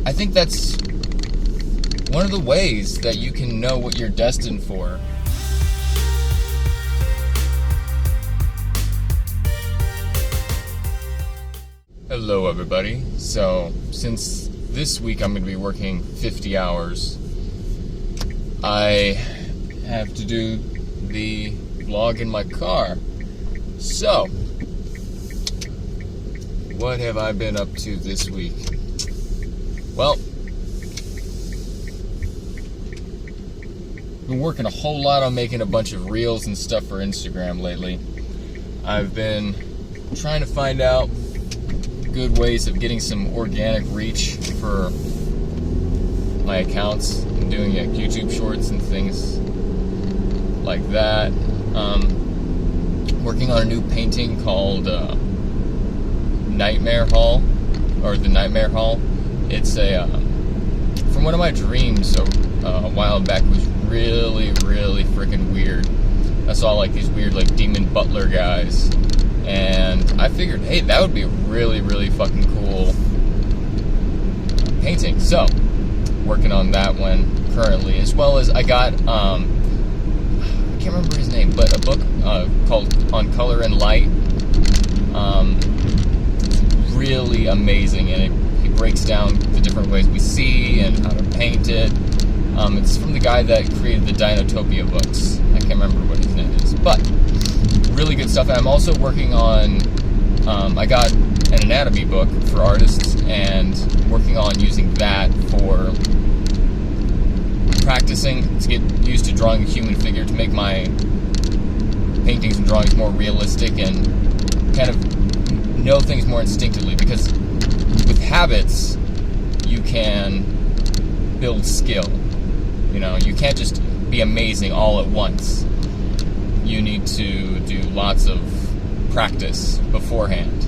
I think that's one of the ways that you can know what you're destined for. Hello everybody. So since this week I'm going to be working 50 hours, I have to do the vlog in my car. So, what have I been up to this week? Well, been working a whole lot on making a bunch of reels and stuff for Instagram lately. I've been trying to find out good ways of getting some organic reach for my accounts and doing YouTube shorts and things like that. Working on a new painting called Nightmare Hall, or the Nightmare Hall. It's from one of my dreams a while back. Was really freaking weird. I saw like these weird like demon butler guys, and I figured, hey, that would be a really fucking cool painting. So, working on that one currently, as well as I got I can't remember his name, but a book called On Color and Light. Really amazing, and he breaks down the different ways we see and how to paint it. It's from the guy that created the Dinotopia books. I can't remember what his name is, but really good stuff. And I'm also working on, I got an anatomy book for artists, and working on using that for practicing to get used to drawing a human figure, to make my paintings and drawings more realistic and kind of know things more instinctively, because with habits you can build skill. You know, you can't just be amazing all at once. You need to do lots of practice beforehand.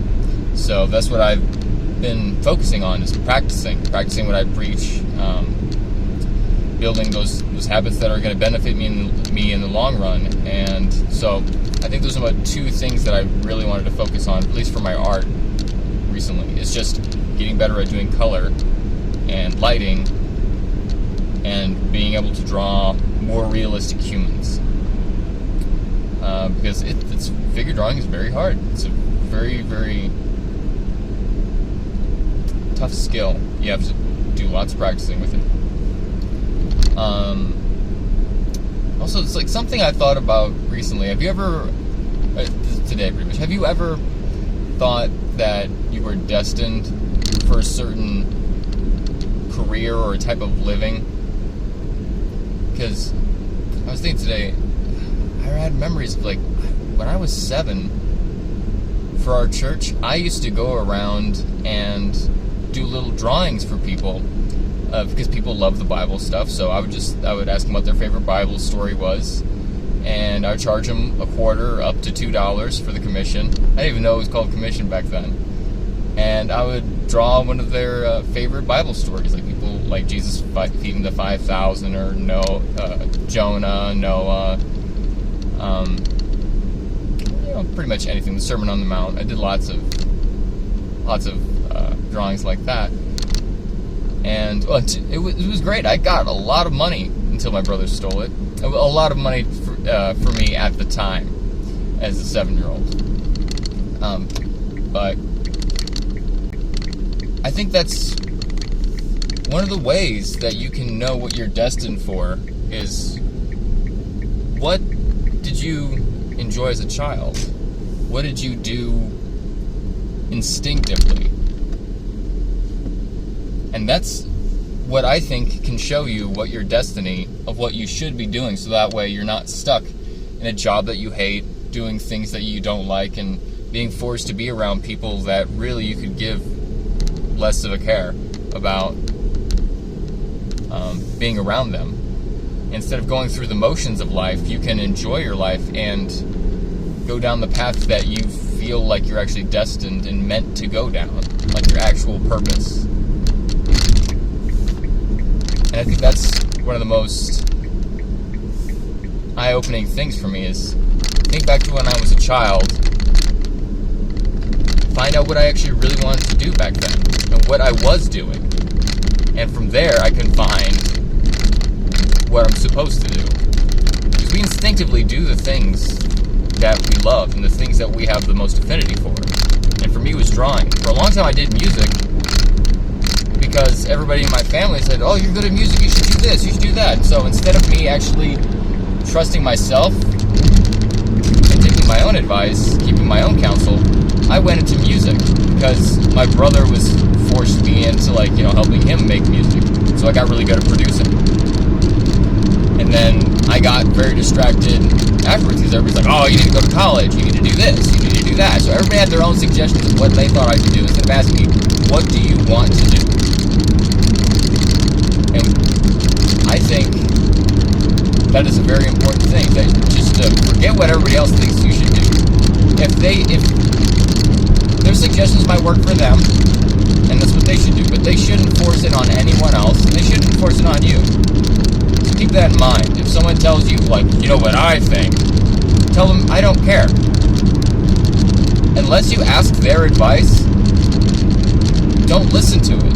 So that's what I've been focusing on, is practicing what I preach, building those habits that are going to benefit me in the long run. And so I think those are about two things that I really wanted to focus on, at least for my art recently. It's just getting better at doing color and lighting, and being able to draw more realistic humans. Because it's figure drawing is very hard. It's a very tough skill. You have to do lots of practicing with it. Also, it's like something I thought about recently. Have you ever, today pretty much, have you ever thought that you were destined for a certain career or a type of living? Because I was thinking today, I had memories of like when I was 7, for our church, I used to go around and do little drawings for people, because people love the Bible stuff. So I would ask them what their favorite Bible story was, and I would charge them a quarter up to $2 for the commission. I didn't even know it was called commission back then. And I would draw one of their favorite Bible stories, like people like Jesus feeding the 5,000, or Jonah, Noah, pretty much anything. The Sermon on the Mount. I did lots of drawings like that, and it was great. I got a lot of money until my brother stole it. A lot of money for me at the time as a 7-year-old. But I think that's one of the ways that you can know what you're destined for, is what did you enjoy as a child? What did you do instinctively? And that's what I think can show you what your destiny of what you should be doing, so that way you're not stuck in a job that you hate, doing things that you don't like, and being forced to be around people that really you could give less of a care about being around them. Instead of going through the motions of life, you can enjoy your life and go down the path that you feel like you're actually destined and meant to go down, like your actual purpose. And I think that's one of the most eye-opening things for me, is think back to when I was a child, find out what I actually really wanted to do back then, and what I was doing, And from there, I can find what I'm supposed to do. Because we instinctively do the things that we love and the things that we have the most affinity for. And for me, it was drawing. For a long time, I did music because everybody in my family said, oh, you're good at music, you should do this, you should do that. So instead of me actually trusting myself and taking my own advice, keeping my own counsel, I went into music because my brother was forced me into, like, you know, helping him make music. So I got really good at producing. And then I got very distracted afterwards because everybody's like, oh, you need to go to college, you need to do this, you need to do that. So everybody had their own suggestions of what they thought I should do instead of asking me, what do you want to do? And I think that is a very important thing, that just to forget what everybody else thinks you should do. If their suggestions might work for them, and that's what they should do, but they shouldn't force it on anyone else, and they shouldn't force it on you. Keep that in mind. If someone tells you, like, you know what I think, tell them, I don't care. Unless you ask their advice, don't listen to it.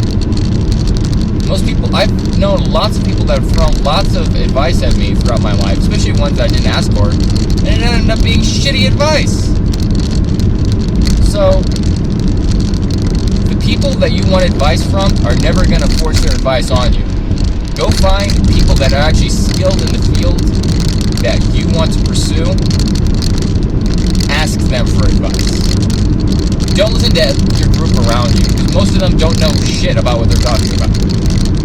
Most people, I've known lots of people that have thrown lots of advice at me throughout my life, especially ones that I didn't ask for, and it ended up being shitty advice. So, the people that you want advice from are never going to force their advice on you. Go find people that are actually skilled in the field that you want to pursue. Ask them for advice. Don't listen to your group around you, because most of them don't know shit about what they're talking about.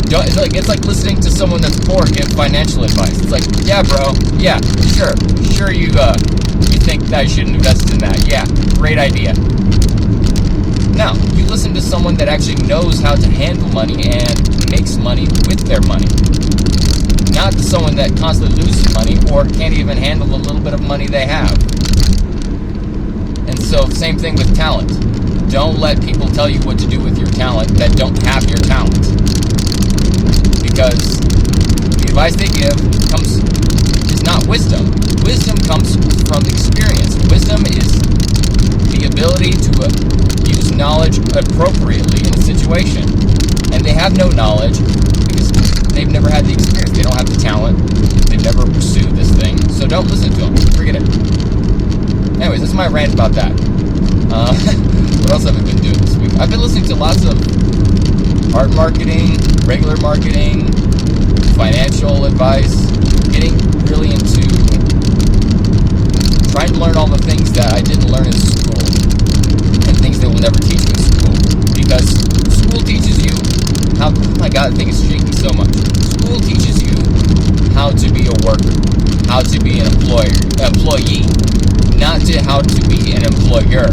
It's like listening to someone that's poor give financial advice. It's like, yeah, bro, yeah, sure you think that I should invest in that. Yeah, great idea. No, you listen to someone that actually knows how to handle money and makes money with their money. Not to someone that constantly loses money or can't even handle the little bit of money they have. And so, same thing with talent. Don't let people tell you what to do with your talent that don't have your talent. Because the advice they give is not wisdom. Wisdom comes from experience. Wisdom is the ability to use knowledge appropriately in a situation. And they have no knowledge because they've never had the experience. They don't have the talent. They've never pursued this thing. So don't listen to them. Forget it. Anyways, that's my rant about that. What else have I been doing this week? I've been listening to lots of art marketing, regular marketing, financial advice, getting really into trying to learn all the things that I didn't learn in school and things they will never teach you in school. Because school teaches you how, oh my god, the thing is shaking so much. School teaches you how to be a worker, how to be an employee, not to how to be an employer.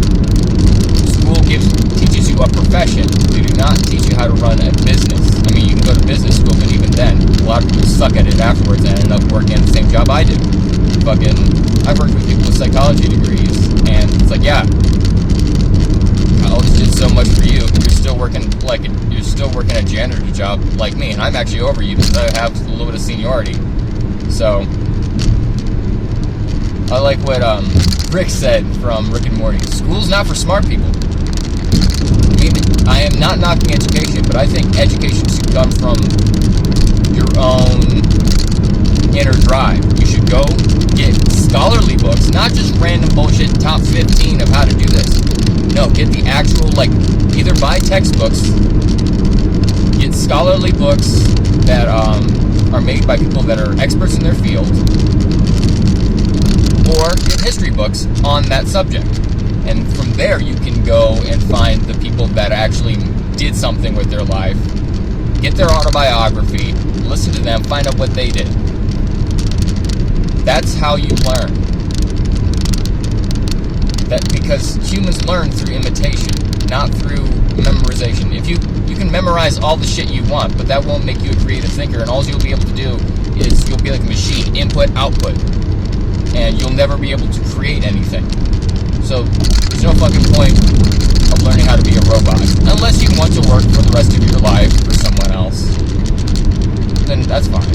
School teaches you a profession. They do not teach you how to run a business. I mean, you can go to business school, but even then, a lot of people suck at it afterwards and end up working at the same job I did. I've worked with people with psychology degrees, and it's like, yeah, college did so much for you. You're still working a janitor job like me, and I'm actually over you because I have a little bit of seniority. So I like what Rick said from Rick and Morty. School's not for smart people. I am not knocking education, but I think education should come from your own inner drive. You should go get scholarly books, not just random bullshit top 15 of how to do this. No, get the actual, either buy textbooks, get scholarly books that are made by people that are experts in their field, or get history books on that subject. And from there, you can go and find the people that actually did something with their life, get their autobiography, listen to them, find out what they did. That's how you learn. Because humans learn through imitation, not through memorization. If you can memorize all the shit you want, but that won't make you a creative thinker, and all you'll be able to do is you'll be like a machine, input, output, and you'll never be able to create anything. So there's no fucking point of learning how to be a robot. Unless you want to work for the rest of your life for someone else, then that's fine.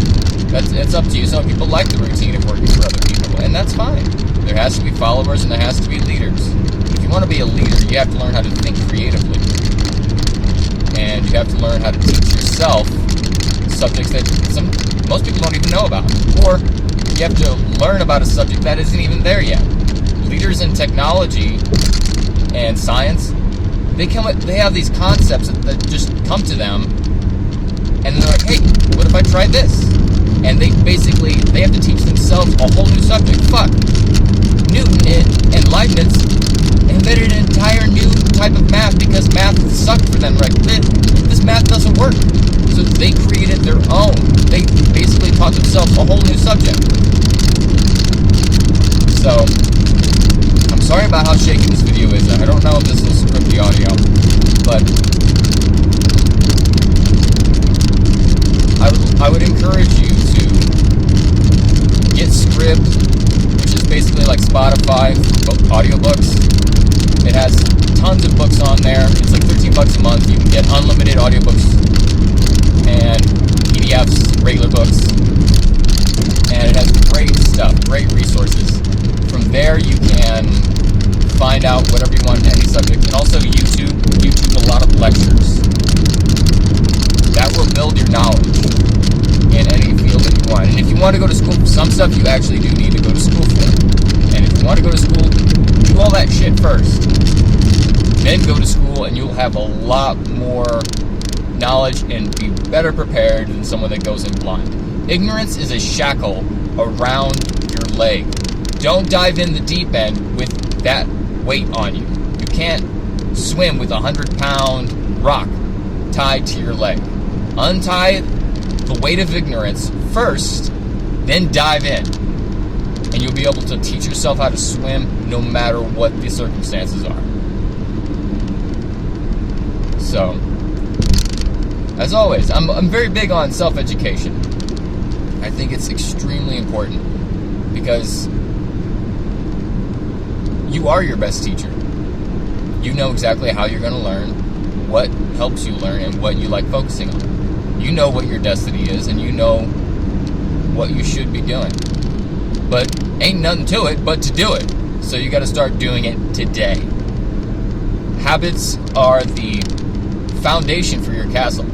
It's up to you. Some people like the routine of working for other people, and that's fine. There has to be followers and there has to be leaders. If you want to be a leader, you have to learn how to think creatively. And you have to learn how to teach yourself subjects that most people don't even know about. Or you have to learn about a subject that isn't even there yet. Leaders in technology and science, they have these concepts that just come to them, and they're like, hey, what if I tried this? And they have to teach themselves a whole new subject. Fuck. Newton and Leibniz invented an entire new type of math because math sucked for them. Like, this math doesn't work. So they created their own. They basically taught themselves a whole new subject. So, I'm sorry about how shaky this video is. I don't know if this will script the audio, but I would encourage you to get Scribd, which is basically like Spotify audiobooks. It has tons of books on there. It's like $13 a month. You can get unlimited audiobooks and PDFs, regular books, and it has great stuff, great resources. From there, you can find out whatever you want in any subject, and also YouTube a lot of lectures. That will build your knowledge in any field that you want. And if you want to go to school for some stuff, you actually do need to go to school for. And if you want to go to school, do all that shit first. Then go to school, and you'll have a lot more knowledge and be better prepared than someone that goes in blind. Ignorance is a shackle around your leg. Don't dive in the deep end with that weight on you. You can't swim with a 100-pound rock tied to your leg. Untie the weight of ignorance first, then dive in. And you'll be able to teach yourself how to swim no matter what the circumstances are. So, as always, I'm very big on self-education. I think it's extremely important because you are your best teacher. You know exactly how you're going to learn, what helps you learn, and what you like focusing on. You know what your destiny is, and you know what you should be doing. But ain't nothing to it but to do it. So you got to start doing it today. Habits are the foundation for your castle.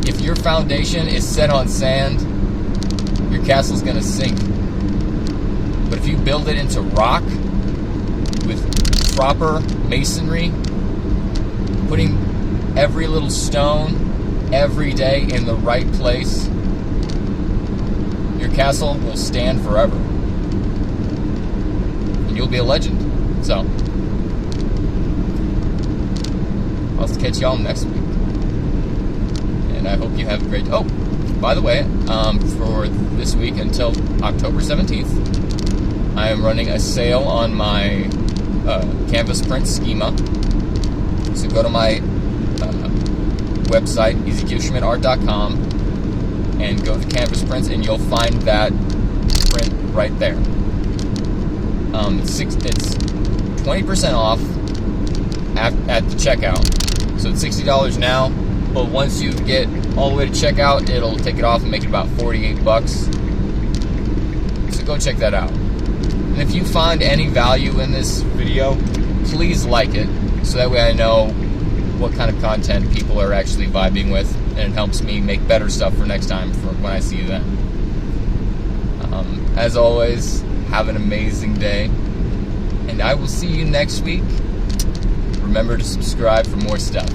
If your foundation is set on sand, your castle's going to sink. But if you build it into rock with proper masonry, putting every little stone every day in the right place, your castle will stand forever. And you'll be a legend. So, I'll catch y'all next week. And I hope you have a great... Oh, by the way, for this week until October 17th, I am running a sale on my canvas print schema. So go to my website, ezekielschmidtart.com, and go to canvas prints, and you'll find that print right there. It's 20% off at the checkout. So it's $60 now, but once you get all the way to checkout, it'll take it off and make it about $48. So go check that out. And if you find any value in this video, please like it, so that way I know what kind of content people are actually vibing with, and it helps me make better stuff for next time for when I see you then. As always, have an amazing day, and I will see you next week. Remember to subscribe for more stuff.